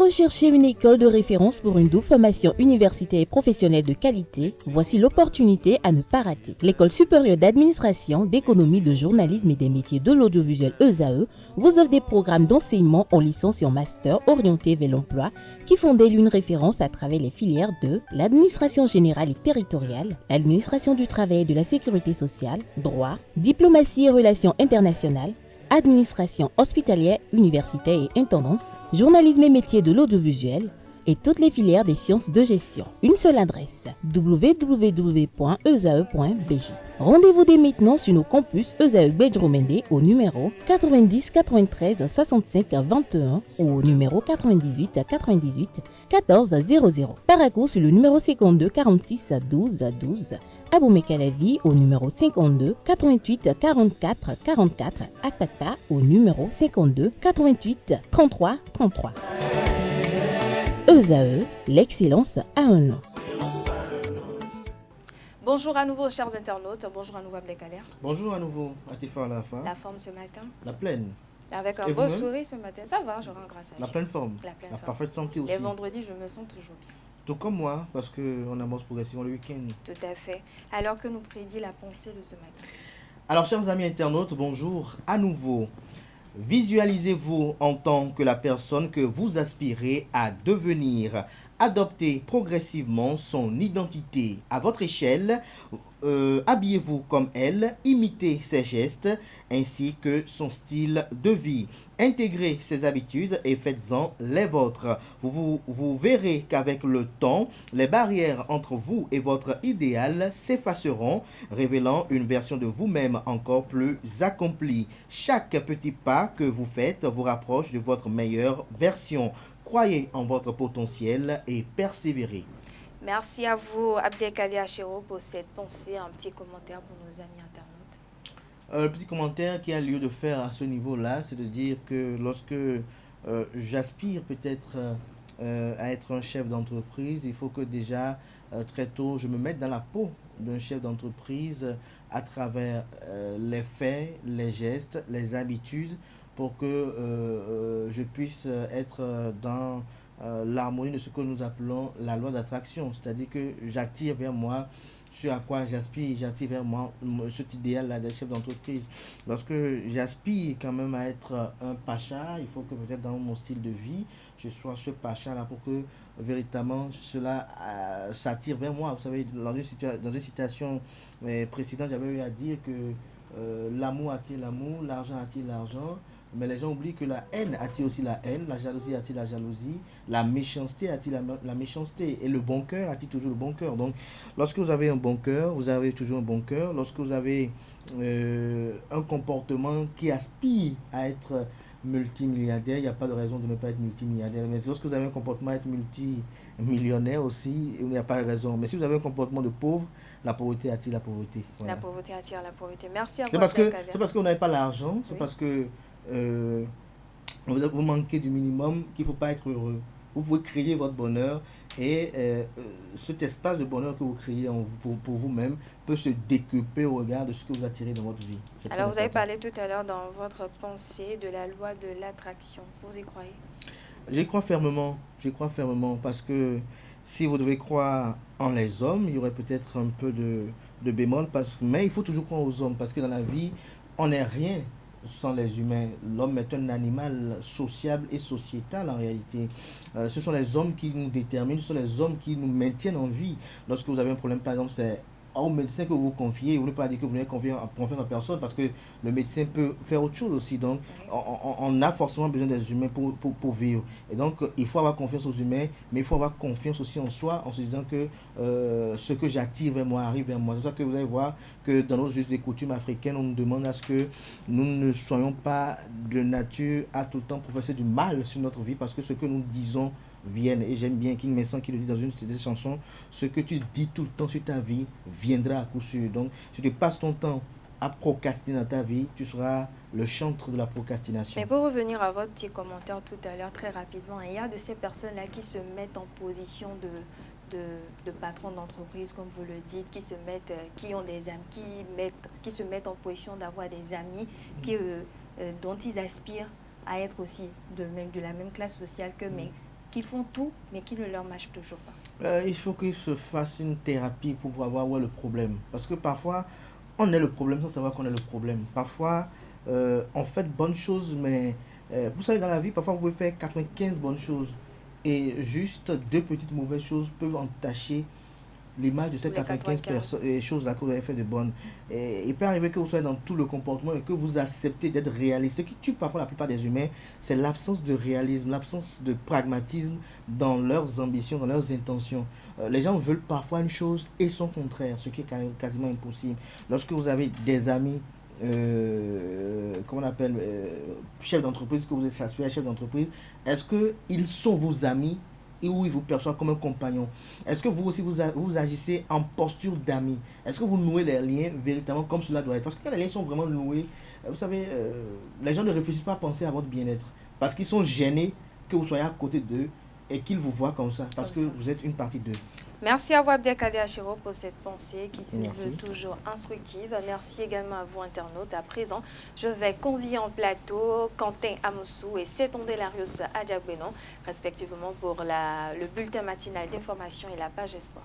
recherchez une école de référence pour une double formation universitaire et professionnelle de qualité? Voici l'opportunité à ne pas rater. L'École supérieure d'administration, d'économie, de journalisme et des métiers de l'audiovisuel ESAE vous offre des programmes d'enseignement en licence et en master orientés vers l'emploi qui font d'elle une référence à travers les filières de l'administration générale et territoriale, l'administration du travail et de la sécurité sociale, droit, diplomatie et relations internationales, administration hospitalière, universitaire et intendance, journalisme et métiers de l'audiovisuel et toutes les filières des sciences de gestion. Une seule adresse, www.esae.bj. Rendez-vous dès maintenant sur nos campus ESAE Bedromende au numéro 90 93 65 21 ou au numéro 98 98 14 00. Paracourt sur le numéro 52 46 12 12. Aboumé-Calavi au numéro 52 88 44 44. Akpaka au numéro 52 88 33 33. ESAE, l'excellence à un nom. Bonjour à nouveau, chers internautes. Bonjour à nouveau, Abdelkader. Bonjour à nouveau, Atifa Alafa. La forme ce matin? La pleine. Avec un beau sourire ce matin. Ça va, je rends grâce à Dieu. La pleine forme. La parfaite santé aussi. Les vendredis, je me sens toujours bien. Tout comme moi, parce qu'on amorce progressivement le week-end. Tout à fait. Alors que nous prédit la pensée de ce matin. Alors, chers amis internautes, bonjour à nouveau. Visualisez-vous en tant que la personne que vous aspirez à devenir. Adoptez progressivement son identité à votre échelle. Habillez-vous comme elle, imitez ses gestes ainsi que son style de vie. Intégrez ses habitudes et faites-en les vôtres. Vous verrez qu'avec le temps, les barrières entre vous et votre idéal s'effaceront, révélant une version de vous-même encore plus accomplie. Chaque petit pas que vous faites vous rapproche de votre meilleure version. Croyez en votre potentiel et persévérez. Merci à vous, Abdelkader Achero, pour cette pensée. Un petit commentaire pour nos amis internautes. Le petit commentaire qui a lieu de faire à ce niveau-là, c'est de dire que lorsque j'aspire peut-être à être un chef d'entreprise, il faut que déjà très tôt je me mette dans la peau d'un chef d'entreprise à travers les faits, les gestes, les habitudes pour que je puisse être dans l'harmonie de ce que nous appelons la loi d'attraction. C'est-à-dire que j'attire vers moi ce à quoi j'aspire, j'attire vers moi cet idéal-là des chefs d'entreprise. Lorsque j'aspire quand même à être un pacha, il faut que peut-être dans mon style de vie, je sois ce pacha-là pour que véritablement cela s'attire vers moi. Vous savez, dans une citation précédente, j'avais eu à dire que l'amour attire l'amour, l'argent attire l'argent. Mais les gens oublient que la haine attire aussi la haine, la jalousie attire la jalousie, la méchanceté attire la méchanceté et le bon cœur attire toujours le bon cœur. Donc, lorsque vous avez un bon cœur, vous avez toujours un bon cœur. Lorsque vous avez un comportement qui aspire à être multimilliardaire, il n'y a pas de raison de ne pas être multimilliardaire. Mais lorsque vous avez un comportement à être multimillionnaire aussi, il n'y a pas de raison. Mais si vous avez un comportement de pauvre, la pauvreté attire la pauvreté. Voilà. La pauvreté attire la pauvreté. Merci à vous. C'est parce que vous n'avez pas l'argent, c'est parce que vous manquez du minimum qu'il ne faut pas être heureux. Vous pouvez créer votre bonheur et cet espace de bonheur que vous créez pour vous-même peut se décupler au regard de ce que vous attirez dans votre vie. Alors vous avez parlé tout à l'heure dans votre pensée de la loi de l'attraction. Vous y croyez? J'y crois fermement parce que si vous devez croire en les hommes, il y aurait peut-être un peu de bémol, mais il faut toujours croire aux hommes parce que dans la vie, on n'est rien sans les humains. L'homme est un animal sociable et sociétal en réalité. Ce sont les hommes qui nous déterminent, ce sont les hommes qui nous maintiennent en vie. Lorsque vous avez un problème, par exemple, c'est au médecin que vous confiez. Vous ne pouvez pas dire que vous n'avez confiance en personne parce que le médecin peut faire autre chose aussi. Donc, on a forcément besoin des humains pour vivre. Et donc, il faut avoir confiance aux humains, mais il faut avoir confiance aussi en soi en se disant que ce que j'attire vers moi arrive vers moi. C'est ça que vous allez voir que dans nos us et coutumes africaines, on nous demande à ce que nous ne soyons pas de nature à tout le temps professer du mal sur notre vie parce que ce que nous disons viennent. Et j'aime bien King Messan qui le dit dans une de ses chansons, ce que tu dis tout le temps sur ta vie viendra à coup sûr. Donc, si tu passes ton temps à procrastiner dans ta vie, tu seras le chantre de la procrastination. Mais pour revenir à votre petit commentaire tout à l'heure, très rapidement, il y a de ces personnes-là qui se mettent en position de patron d'entreprise, comme vous le dites, qui ont des amis, qui se mettent en position d'avoir des amis dont ils aspirent à être aussi de la même classe sociale qu'eux, mais qui font tout, mais qui ne leur marche toujours pas? Il faut qu'il se fasse une thérapie pour pouvoir voir où est le problème. Parce que parfois, on est le problème sans savoir qu'on est le problème. Parfois, on fait de bonnes choses, mais vous savez, dans la vie, parfois, vous pouvez faire 95 bonnes choses. Et juste deux petites mauvaises choses peuvent entacher l'image de ces Les 95 choses-là que vous avez fait de bonnes. Et il peut arriver que vous soyez dans tout le comportement et que vous acceptez d'être réaliste. Ce qui tue parfois la plupart des humains, c'est l'absence de réalisme, l'absence de pragmatisme dans leurs ambitions, dans leurs intentions. Les gens veulent parfois une chose et son contraire, ce qui est quasiment impossible. Lorsque vous avez des amis, comment on appelle, chefs d'entreprise, que vous êtes aspiré à chef d'entreprise, est-ce qu'ils sont vos amis et où ils vous perçoivent comme un compagnon? Est-ce que vous aussi vous agissez en posture d'amis? Est-ce que vous nouez les liens véritablement comme cela doit être? Parce que quand les liens sont vraiment noués, vous savez, les gens ne réfléchissent pas à penser à votre bien-être. Parce qu'ils sont gênés que vous soyez à côté d'eux et qu'ils vous voient comme ça. Parce que vous êtes une partie d'eux. Merci à vous, Abdelkader Achiro, pour cette pensée qui se Merci. veut toujours instructive. Merci également à vous, internautes. À présent, je vais convier en plateau Quentin Amoussou et Setonde Larios Adjagbenon, respectivement pour le bulletin matinal d'information et la page Espoir.